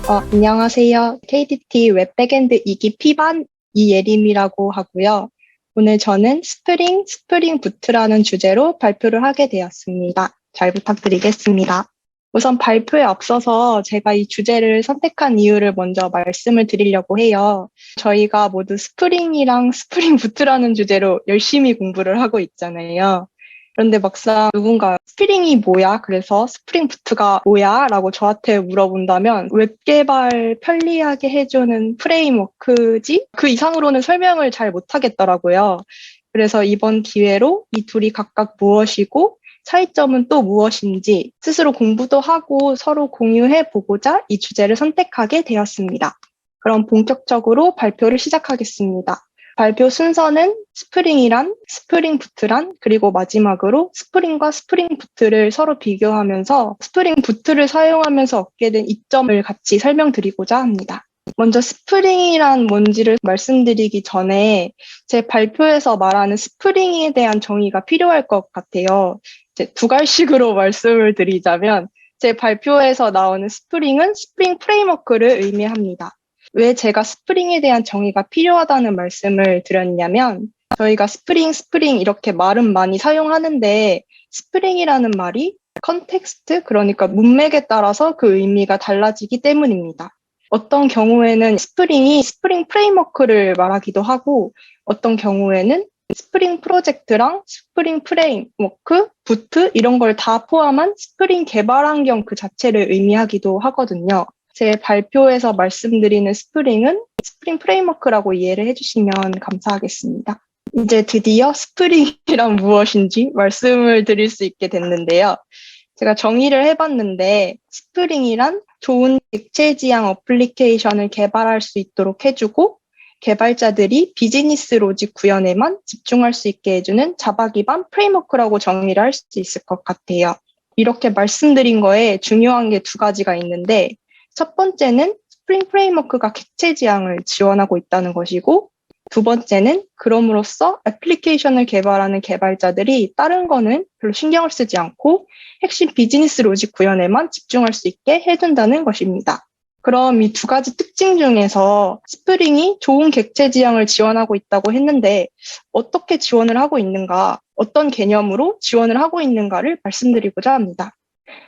안녕하세요. KDT 웹 백엔드 2기 P반 이예림이라고 하고요. 오늘 저는 스프링 부트라는 주제로 발표를 하게 되었습니다. 잘 부탁드리겠습니다. 우선 발표에 앞서서 제가 이 주제를 선택한 이유를 먼저 말씀을 드리려고 해요. 저희가 모두 스프링이랑 스프링 부트라는 주제로 열심히 공부를 하고 있잖아요. 그런데 막상 누군가 스프링이 뭐야? 그래서 스프링 부트가 뭐야? 라고 저한테 물어본다면 웹 개발 편리하게 해주는 프레임워크지? 그 이상으로는 설명을 잘 못하겠더라고요. 그래서 이번 기회로 이 둘이 각각 무엇이고 차이점은 또 무엇인지 스스로 공부도 하고 서로 공유해 보고자 이 주제를 선택하게 되었습니다. 그럼 본격적으로 발표를 시작하겠습니다. 발표 순서는 스프링이란, 스프링 부트란, 그리고 마지막으로 스프링과 스프링 부트를 서로 비교하면서 스프링 부트를 사용하면서 얻게 된 이점을 같이 설명드리고자 합니다. 먼저 스프링이란 뭔지를 말씀드리기 전에 제 발표에서 말하는 스프링에 대한 정의가 필요할 것 같아요. 이제 두 갈식으로 말씀을 드리자면 제 발표에서 나오는 스프링은 스프링 프레임워크를 의미합니다. 왜 제가 스프링에 대한 정의가 필요하다는 말씀을 드렸냐면 저희가 스프링 이렇게 말은 많이 사용하는데 스프링이라는 말이 컨텍스트, 그러니까 문맥에 따라서 그 의미가 달라지기 때문입니다. 어떤 경우에는 스프링이 스프링 프레임워크를 말하기도 하고 어떤 경우에는 스프링 프로젝트랑 스프링 프레임워크, 부트 이런 걸 다 포함한 스프링 개발 환경 그 자체를 의미하기도 하거든요. 제 발표에서 말씀드리는 스프링은 스프링 프레임워크라고 이해를 해주시면 감사하겠습니다. 이제 드디어 스프링이란 무엇인지 말씀을 드릴 수 있게 됐는데요. 제가 정의를 해봤는데 스프링이란 좋은 객체 지향 어플리케이션을 개발할 수 있도록 해주고 개발자들이 비즈니스 로직 구현에만 집중할 수 있게 해주는 자바 기반 프레임워크라고 정의를 할 수 있을 것 같아요. 이렇게 말씀드린 거에 중요한 게 두 가지가 있는데 첫 번째는 스프링 프레임워크가 객체 지향을 지원하고 있다는 것이고 두 번째는 그럼으로써 애플리케이션을 개발하는 개발자들이 다른 거는 별로 신경을 쓰지 않고 핵심 비즈니스 로직 구현에만 집중할 수 있게 해준다는 것입니다. 그럼 이 두 가지 특징 중에서 스프링이 좋은 객체 지향을 지원하고 있다고 했는데 어떻게 지원을 하고 있는가, 어떤 개념으로 지원을 하고 있는가를 말씀드리고자 합니다.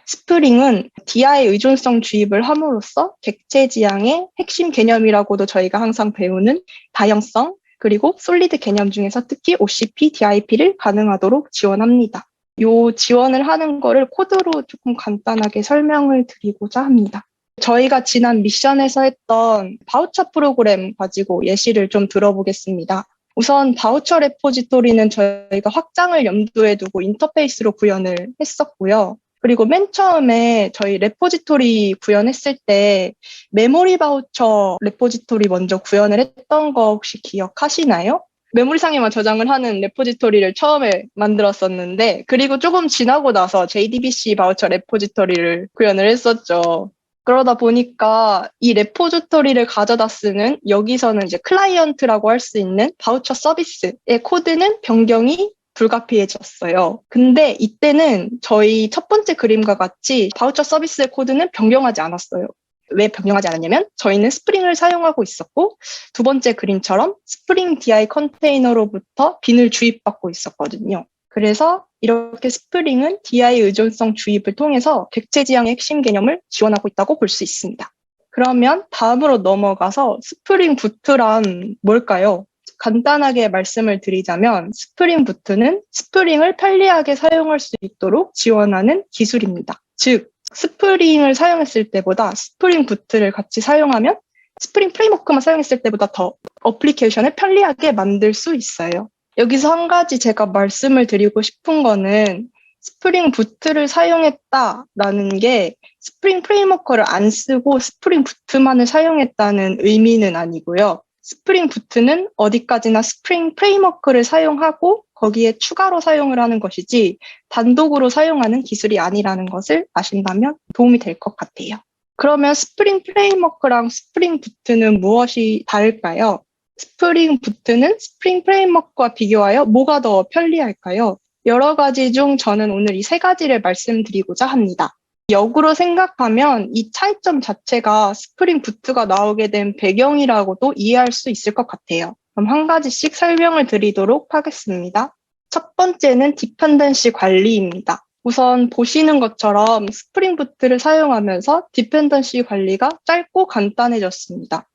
스프링은 DI 의존성 주입을 함으로써 객체 지향의 핵심 개념이라고도 저희가 항상 배우는 다형성, 그리고 솔리드 개념 중에서 특히 OCP, DIP를 가능하도록 지원합니다. 요 지원을 하는 거를 코드로 조금 간단하게 설명을 드리고자 합니다. 저희가 지난 미션에서 했던 바우처 프로그램 가지고 예시를 좀 들어보겠습니다. 우선 바우처 레포지토리는 저희가 확장을 염두에 두고 인터페이스로 구현을 했었고요. 그리고 맨 처음에 저희 레포지토리 구현했을 때 메모리 바우처 레포지토리 먼저 구현을 했던 거 혹시 기억하시나요? 메모리상에만 저장을 하는 레포지토리를 처음에 만들었었는데 그리고 조금 지나고 나서 JDBC 바우처 레포지토리를 구현을 했었죠. 그러다 보니까 이 레포지토리를 가져다 쓰는 여기서는 이제 클라이언트라고 할 수 있는 바우처 서비스의 코드는 변경이 불가피해졌어요. 근데 이때는 저희 첫 번째 그림과 같이 바우처 서비스의 코드는 변경하지 않았어요. 왜 변경하지 않았냐면 저희는 스프링을 사용하고 있었고 두 번째 그림처럼 스프링 DI 컨테이너로부터 빈을 주입받고 있었거든요. 그래서 이렇게 스프링은 DI 의존성 주입을 통해서 객체 지향의 핵심 개념을 지원하고 있다고 볼 수 있습니다. 그러면 다음으로 넘어가서 스프링 부트란 뭘까요? 간단하게 말씀을 드리자면 스프링 부트는 스프링을 편리하게 사용할 수 있도록 지원하는 기술입니다. 즉, 스프링을 사용했을 때보다 스프링 부트를 같이 사용하면 스프링 프레임워크만 사용했을 때보다 더 어플리케이션을 편리하게 만들 수 있어요. 여기서 한 가지 제가 말씀을 드리고 싶은 거는 스프링 부트를 사용했다라는 게 스프링 프레임워크를 안 쓰고 스프링 부트만을 사용했다는 의미는 아니고요. 스프링 부트는 어디까지나 스프링 프레임워크를 사용하고 거기에 추가로 사용을 하는 것이지 단독으로 사용하는 기술이 아니라는 것을 아신다면 도움이 될 것 같아요. 그러면 스프링 프레임워크랑 스프링 부트는 무엇이 다를까요? 스프링 부트는 스프링 프레임워크와 비교하여 뭐가 더 편리할까요? 여러 가지 중 저는 오늘 이 세 가지를 말씀드리고자 합니다. 역으로 생각하면 이 차이점 자체가 스프링 부트가 나오게 된 배경이라고도 이해할 수 있을 것 같아요. 그럼 한 가지씩 설명을 드리도록 하겠습니다. 첫 번째는 디펜던시 관리입니다. 우선 보시는 것처럼 스프링 부트를 사용하면서 디펜던시 관리가 짧고 간단해졌습니다.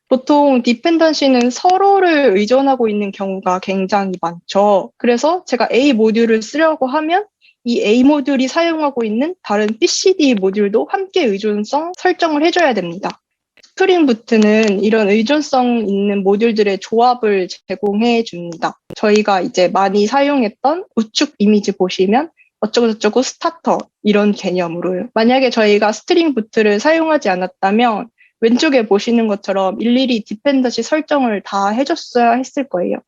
보통 디펜던시는 서로를 의존하고 있는 경우가 굉장히 많죠. 그래서 제가 A 모듈을 쓰려고 하면 이 A 모듈이 사용하고 있는 다른 BCD 모듈도 함께 의존성 설정을 해줘야 됩니다. 스프링 부트는 이런 의존성 있는 모듈들의 조합을 제공해 줍니다. 저희가 이제 많이 사용했던 우측 이미지 보시면 어쩌고저쩌고 스타터 이런 개념으로요. 만약에 저희가 스트링 부트를 사용하지 않았다면 왼쪽에 보시는 것처럼 일일이 디펜던시 설정을 다 해줬어야 했을 거예요.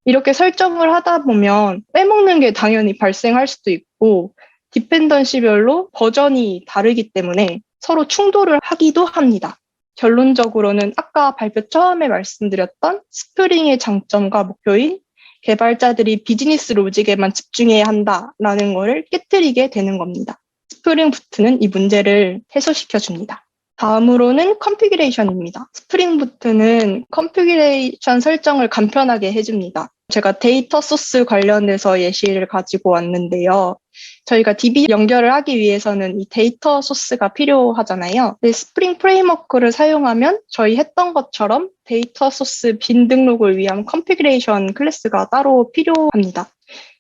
이렇게 설정을 하다 보면 빼먹는 게 당연히 발생할 수도 있고 디펜던시별로 버전이 다르기 때문에 서로 충돌을 하기도 합니다. 결론적으로는 아까 발표 처음에 말씀드렸던 스프링의 장점과 목표인 개발자들이 비즈니스 로직에만 집중해야 한다라는 것을 깨트리게 되는 겁니다. 스프링 부트는 이 문제를 해소시켜 줍니다. 다음으로는 컨피그레이션입니다. 스프링 부트는 컨피그레이션 설정을 간편하게 해줍니다. 제가 데이터 소스 관련해서 예시를 가지고 왔는데요. 저희가 DB 연결을 하기 위해서는 이 데이터 소스가 필요하잖아요. 근데 스프링 프레임워크를 사용하면 저희 했던 것처럼 데이터 소스 빈 등록을 위한 컨피그레이션 클래스가 따로 필요합니다.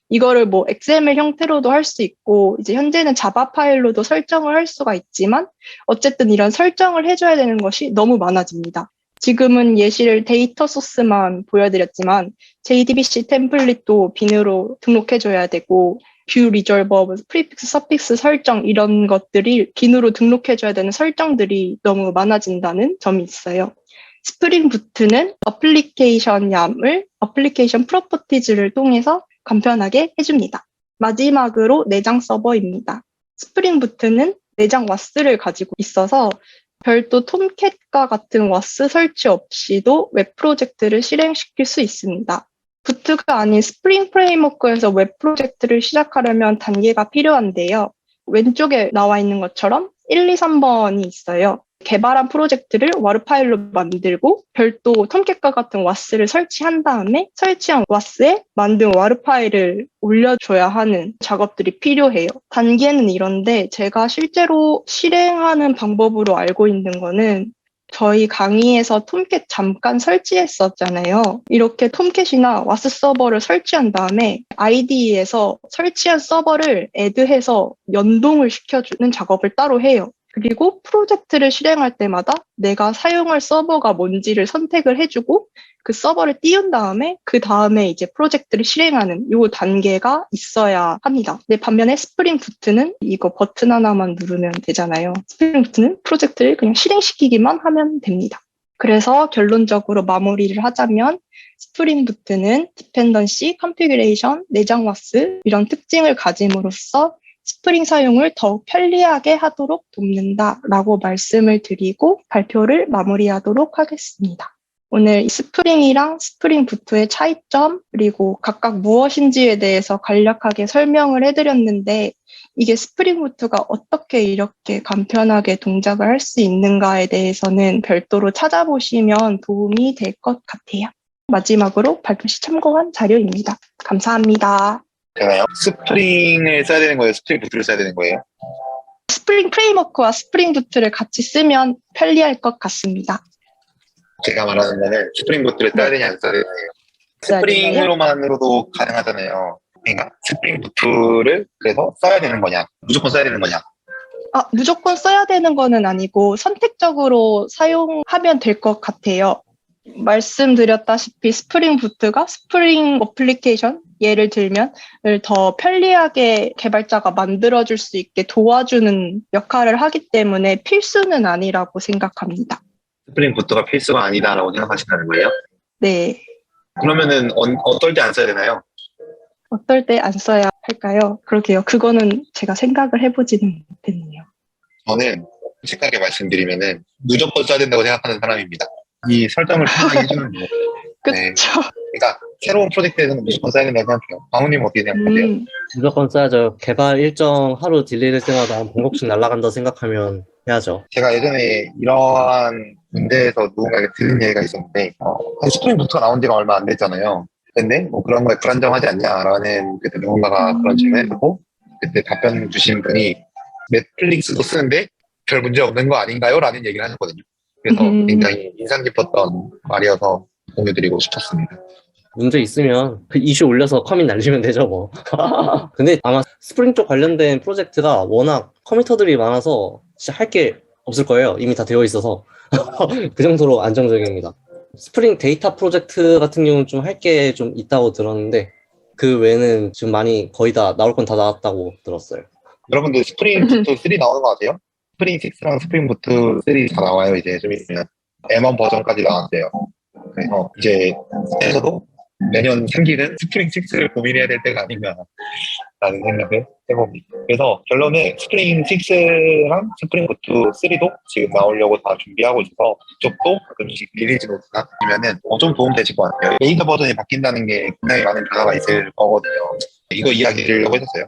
이거를 뭐 XML 형태로도 할 수 있고, 이제 현재는 자바 파일로도 설정을 할 수가 있지만, 어쨌든 이런 설정을 해줘야 되는 것이 너무 많아집니다. 지금은 예시를 데이터 소스만 보여드렸지만, JDBC 템플릿도 빈으로 등록해줘야 되고, 뷰 리졸버, 프리픽스, 서픽스 설정 이런 것들이 빈으로 등록해줘야 되는 설정들이 너무 많아진다는 점이 있어요. 스프링 부트는 어플리케이션 얌을 어플리케이션 프로퍼티즈를 통해서 간편하게 해줍니다. 마지막으로 내장 서버입니다. 스프링 부트는 내장 와스를 가지고 있어서 별도 톰캣과 같은 와스 설치 없이도 웹 프로젝트를 실행시킬 수 있습니다. 부트가 아닌 스프링 프레임워크에서 웹 프로젝트를 시작하려면 단계가 필요한데요. 왼쪽에 나와 있는 것처럼 1, 2, 3번이 있어요. 개발한 프로젝트를 와르 파일로 만들고 별도 톰캣과 같은 와스를 설치한 다음에 설치한 와스에 만든 와르 파일을 올려줘야 하는 작업들이 필요해요. 단계는 이런데 제가 실제로 실행하는 방법으로 알고 있는 거는 저희 강의에서 톰캣 잠깐 설치했었잖아요. 이렇게 톰캣이나 와스 서버를 설치한 다음에 IDE에서 설치한 서버를 애드해서 연동을 시켜주는 작업을 따로 해요. 그리고 프로젝트를 실행할 때마다 내가 사용할 서버가 뭔지를 선택을 해주고 그 서버를 띄운 다음에 그 다음에 이제 프로젝트를 실행하는 이 단계가 있어야 합니다. 근데 반면에 스프링 부트는 이거 버튼 하나만 누르면 되잖아요. 스프링 부트는 프로젝트를 그냥 실행시키기만 하면 됩니다. 그래서 결론적으로 마무리를 하자면 스프링 부트는 디펜던시, 컨피그레이션, 내장 와스 이런 특징을 가짐으로써 스프링 사용을 더욱 편리하게 하도록 돕는다라고 말씀을 드리고 발표를 마무리하도록 하겠습니다. 오늘 스프링이랑 스프링 부트의 차이점 그리고 각각 무엇인지에 대해서 간략하게 설명을 해드렸는데 이게 스프링 부트가 어떻게 이렇게 간편하게 동작을 할 수 있는가에 대해서는 별도로 찾아보시면 도움이 될 것 같아요. 마지막으로 발표 시 참고한 자료입니다. 감사합니다. 되나요? 스프링을 써야 되는 거예요? 스프링 부트를 써야 되는 거예요? 스프링 프레임워크와 스프링 부트를 같이 쓰면 편리할 것 같습니다. 제가 말하는 거는 스프링 부트를 써야 되냐 안 써야 되냐예요. 스프링으로만으로도 가능하잖아요. 그러니까 스프링 부트를 그래서 써야 되는 거냐, 무조건 써야 되는 거냐. 무조건 써야 되는 거는 아니고 선택적으로 사용하면 될 것 같아요. 말씀드렸다시피 스프링 부트가 스프링 어플리케이션 예를 들면 더 편리하게 개발자가 만들어줄 수 있게 도와주는 역할을 하기 때문에 필수는 아니라고 생각합니다. 스프링 부트가 필수가 아니다라고 생각하신다는 거예요? 네. 그러면은 어떨 때 안 써야 되나요? 어떨 때 안 써야 할까요? 그러게요. 그거는 제가 생각을 해보지는 못했네요. 저는 솔직하게 말씀드리면은 무조건 써야 된다고 생각하는 사람입니다. 이 설정을 편하게 해주는 거. 네. 그쵸. 그러니까 새로운 프로젝트에서는 무조건 써야 된다고 생각해요. 광우님 어떻게 생각하세요? 무조건 써야죠. 개발 일정 하루 딜레이될 때마다 한 100억씩 날아간다 생각하면 해야죠. 제가 예전에 이러한 문제에서 누군가에게 들은 얘기가 있었는데, 스프링 부트가 나온 지가 얼마 안 됐잖아요. 근데 뭐 그런 거에 불안정하지 않냐라는 그때 누군가가 그런 질문을 했고, 그때 답변 주신 분이 넷플릭스도 쓰는데 별 문제 없는 거 아닌가요? 라는 얘기를 하셨거든요. 그래서 굉장히 인상 깊었던 말이어서 공유드리고 싶었습니다. 문제 있으면 그 이슈 올려서 커밋 날리면 되죠, 뭐. 근데 아마 스프링 쪽 관련된 프로젝트가 워낙 커미터들이 많아서 진짜 할 게 없을 거예요. 이미 다 되어 있어서. 그 정도로 안정적입니다. 스프링 데이터 프로젝트 같은 경우는 좀 할 게 좀 있다고 들었는데 그 외에는 지금 많이 거의 다 나올 건 다 나왔다고 들었어요. 여러분들 스프링 부트 3 나오는 거 아세요? 스프링 6랑 스프링 부트 3 다 나와요. 이제 좀 있으면 M1 버전까지 나왔어요. 그래서 이제 에서도 내년 생기는 스프링 6를 고민해야 될 때가 아닌가라는 생각을 해봅니다. 그래서 결론은 스프링 6랑 스프링 부트 3도 지금 나오려고 다 준비하고 있어서 그쪽도 가끔씩 리리즈 노트나 아니면은 좀 도움되실 것 같아요. 베이터 버전이 바뀐다는 게 굉장히 많은 변화가 있을 거거든요. 이거 이야기 드리려고 했었어요.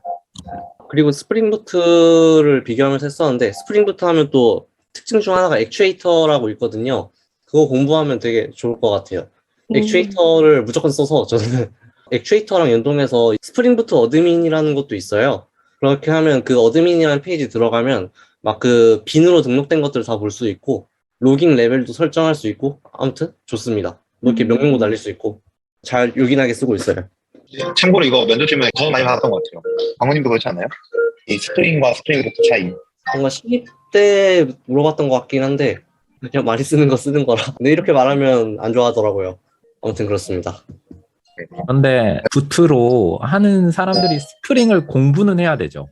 그리고 스프링 부트를 비교하면서 했었는데 스프링 부트 하면 또 특징 중 하나가 액추에이터라고 있거든요. 그거 공부하면 되게 좋을 것 같아요. 액추에이터를 무조건 써서 저는 액추에이터랑 연동해서 스프링 부트 어드민이라는 것도 있어요. 그렇게 하면 그 어드민이라는 페이지 들어가면 막 그 빈으로 등록된 것들을 다 볼 수 있고 로깅 레벨도 설정할 수 있고 아무튼 좋습니다. 뭐 이렇게 명령도 날릴 수 있고 잘 요긴하게 쓰고 있어요. 참고로 이거 면접 질문에 더 많이 받았던 것 같아요. 광호님도 그렇지 않나요? 이 스프링과 스프링 부트 차이. 뭔가 신입 때 물어봤던 것 같긴 한데 그냥 많이 쓰는 거 쓰는 거라. 근데 이렇게 말하면 안 좋아하더라고요. 아무튼 그렇습니다. 그런데 부트로 하는 사람들이 스프링을 공부는 해야 되죠.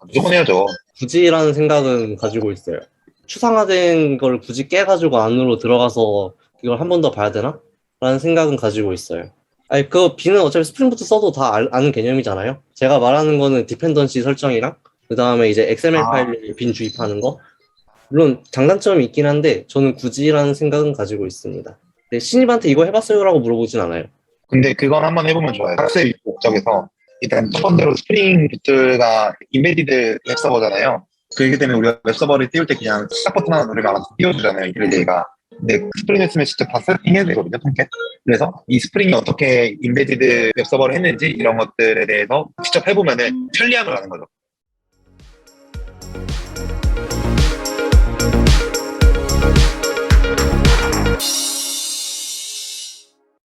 무조건 해야죠. 굳이라는 생각은 가지고 있어요. 추상화된 걸 굳이 깨가지고 안으로 들어가서 이걸 한 번 더 봐야 되나? 라는 생각은 가지고 있어요. 아니, 그 B는 어차피 스프링부터 써도 다 아는 개념이잖아요. 제가 말하는 거는 디펜던시 설정이랑 그 다음에 이제 XML 파일을 빈 주입하는 거. 물론 장단점이 있긴 한데 저는 굳이라는 생각은 가지고 있습니다. 근데 신입한테 이거 해봤어요? 라고 물어보진 않아요. 근데 그건 한번 해보면 좋아요. 학습 목적에서 일단 첫 번째로 스프링 부트가 인베디드 웹서버잖아요. 그렇기 때문에 우리가 웹서버를 띄울 때 그냥 시작 버튼 하나 누르면 알아서 띄워주잖아요. 얘가. 근데 스프링 했으면 진짜 다 세팅해야 되거든요, 통째. 그래서 이 스프링이 어떻게 인베디드 웹서버를 했는지 이런 것들에 대해서 직접 해보면은 편리함을 아는 거죠.